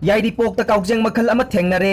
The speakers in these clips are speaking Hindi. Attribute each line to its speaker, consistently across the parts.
Speaker 1: याइरिपोक काउजेंग मखल अमा थेंगनरे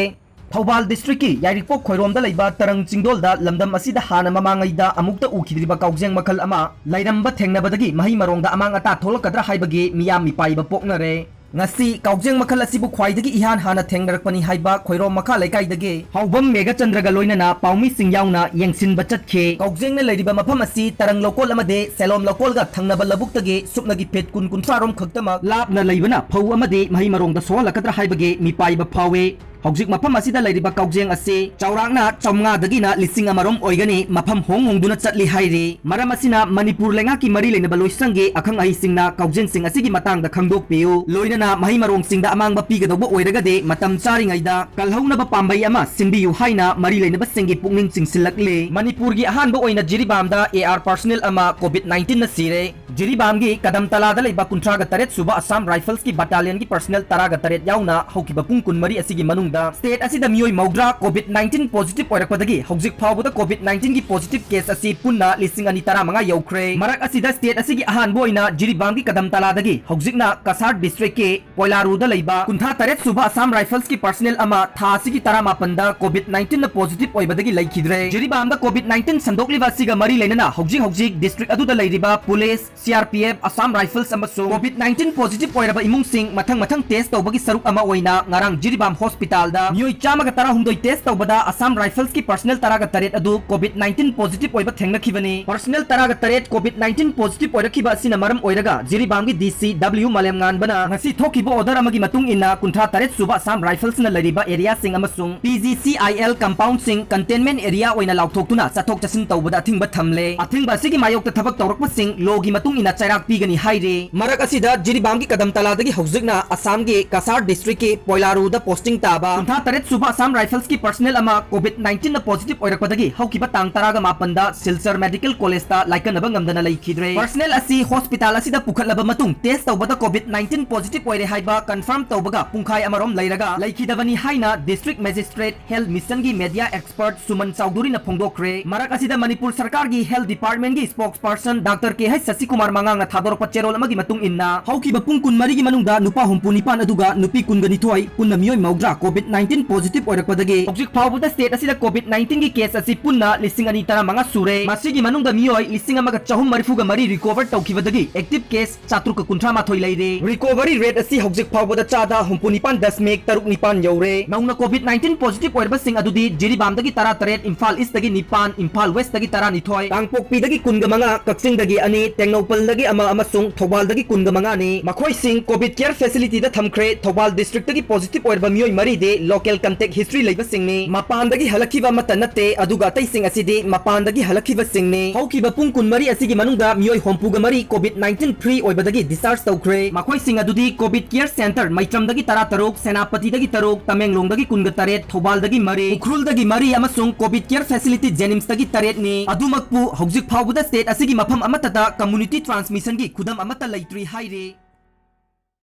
Speaker 1: थौबाल डिस्ट्रिक्ट की याइरिपोक खोइरोमदा लैबा तरंग चिंगदोलदा लमदम असिदा हाना ममांगैदा अमुक्ता उखिद्रिबा काउजेंग मखल अमा लैरंबा थेंगनबदगी मही मरोंगदा अमांग अता थोलकद्रा हाइबगे मियाम मिपाइबा पोकनरे ngasi kaujeng makal asibu khwaidagi ihan hana thengnarakpani haiba khoirom makha leikaidagi haubam mega chandraga loinana paumi singyauna yengsin bachatke kaujeng na leiriba mafam asi tarang lokol amade selom lokol ga thangnaba labuktagi supnagi phet kun kunthrarom khaktama lapna leibana phau amade mahi marongda sohalakadra haibage mipaiba phawe हौजिक मफम असिदा लैरिबा काउजेंग असे चौरांगना चौंगा दगिना लिसिंग अमरोम ओइगनी मफम होंग होंगदुना चटली हाइरे मरम असिना मणिपुर लेंगा की मरी लेनबा लोइसंगे अखंग अहि सिंगना काउजेंग सिंग असिगी मतंग दा खंगदोक पियो लोइनना मही मरोंग सिंगदा अमांगबा पिगदोबो ओइरगदे मतम चारिंगैदा कलहौनबा पांबै अमा सिंबियु हाइना मरी लेनबा सिंगी पुकनिंग चिंगसिलकले मणिपुर की अहानबा ओइना जिरिबामदा एआर पर्सनल अमा कोविड-19 न सिरे जिरिबाम की कदम तलादा लेबा कुंथ्रागा तरेत सुबा असम राइफल्स की बटालियन की पर्सनल तरागा तरेत याउना हौकिबा पुंग कुनमरी असिगी मनुंग स्टेट असिदा मियोय मौद्रा कोविड-19 पॉजिटिव ओइरकपदगी हौजिक फावबदा कोविड-19 की पॉजिटिव केस असी पुन्ना लिसिंग अनि तरा मंगा यौख्रे मरक असिदा स्टेट असिगी अहानबो ओइना जिरिबाम की कदम तलादगी हौजिकना कसार डिस्ट्रिक्ट के पोइलारुदा लैबा कुंथा तरेत सुबा असम राइफल्स की पर्सनल अमा था असिगी तरा मापनदा कोविड-19 न पॉजिटिव ओइबदगी लैखिद्रे जिरिबामदा कोविड-19 संदोकलिबा असिगा मरी लेनना हौजिक डिस्ट्रिक्ट अदुदा लैरिबा पुलिस सीआरपीएफ असम राइफल्स अमसो कोविड-19 पॉजिटिव ओइरबा इमुंग सिंग मथंग टेस्ट तौबगी सरुक अमा ओइना ngarang जिरिबाम हॉस्पिटल दा मियोय चामगा तरा हुंदोय टेस्ट तौबदा असम राइफल्स की पर्सनल तरागा तरेत अदु कोविड-19 पॉजिटिव ओइबा थेंगनखिबनी पर्सनल तरागा तरेत कोविड-19 पॉजिटिव ओइरखिबा असिना मरम ओइरगा जिरिबाम की डीसीडब्ल्यू मलेमगान बना ngasi थोखिबो ऑर्डर अमगी मतुंग इना कुंथा तरेत सुबा असम राइफल्स न लरिबा एरिया सिंग अमसुंग पीजीसीआईएल कंपाउंड सिंग कंटेनमेंट एरिया ओइना लाउथोक्तुना चथोक चसिन तौबदा अथिंगबा थमले अथिंगबा सिगी मायोक्ता थबक तौरकबा सिंग लोगी मतुंग इना चैराक पीगनी हाइरे मरक असिदा जिरिबाम की कदम तलादगी हौजिकना असम के कसार डिस्ट्रिक्ट के पोइलारुदा पोस्टिंग ताबा कुंथा तरेत सुबा असम राइफल्स की पर्सनल अमा कोविड-19 न पॉजिटिव ओइरकपदगी हौकिबा तांग तरागा मापनदा सिलचर मेडिकल कॉलेज ता लाइकनबा ngamdana लैखिद्रे पर्सनल असि हॉस्पिटल असिदा पुखलबा मतुंग टेस्ट तौबदा कोविड-19 पॉजिटिव ओइरे हाइबा कंफर्म तौबगा पुंखाय अमरोम लैरगा लैखिदबनी हाइना डिस्ट्रिक्ट मजिस्ट्रेट हेल्थ मिशन की मीडिया एक्सपर्ट सुमन चौधरी न फोंदोखरे मरक असिदा मणिपुर सरकार की हेल्थ डिपार्टमेंट की स्पोक्स पर्सन डॉक्टर के है शशि कुमार मंगांग थादोरप चेरोल अमगी मतुंग इन्ना हौकिबा पुंग कुनमरी की मनुंगदा नुपा हुंपु निपान अदुगा नुपी कुनगनिथोय पुन्ना मियोय मौद्रा कोविड-19 पॉजिटिव ओइरकपदगी हौजिक फावबदा स्टेट असिदा कोविड-19 की केस असी पुन्ना लिसिंग अनि तरा मंगा सुरे मासिगी मनुंगदा मियोय लिसिंग अमगा चहुम मरिफुगा मरी रिकवर तौखिबदगी एक्टिव केस चातुक कुंथ्रा माथोय लैरे रिकवरी रेट असी हौजिक फावबदा चादा हुंपु निपान 10.36 यौरे नौना कोविड-19 पॉजिटिव ओइरबा सिंग अदुदी जिरिबामदगी तरा तरेत इम्फाल ईस्ट दगी निपान इम्फाल वेस्ट दगी तरा निथोय तांगपोकपीदगी कुनगा मंगा कक्सिंग दगी अनि टेंगनौपलदगी अमा अमसुंग थौबालदगी कुनगा मंगा ने मखोय सिंग कोविड केयर फैसिलिटी दा थमख्रे थौबाल डिस्ट्रिक्ट दगी पॉजिटिव ओइरबा मियोय मरी दे लोकल कंटेक्ट हिस्ट्री लैबा सिंगने मपानदगी हलखिबा मत नते अदुगा तैसिंग असिदि मपानदगी हलखिबा सिंगने हौकिबा पुंग कुनमरी असिगी मनुंगदा मियोय होमपुगा मरी कोविड-19 फ्री ओइबदगी डिस्चार्ज तौख्रे मखोय सिंग अदुदी कोविड केयर सेंटर मैत्रमदगी तरा तरोक सेनापतिदगी तरोक तमेंगलोंगदगी कुनगा तरेत थौबालदगी मरी उखरुलदगी मरी अमसुंग कोविड केयर फैसिलिटी जेनिम्सदगी तरेत ने अदुमकपु हौजिक फावबदा स्टेट असिगी मफम अमतदा कम्युनिटी ट्रांसमिशन की खुदम अमत लैत्रि हाइरे।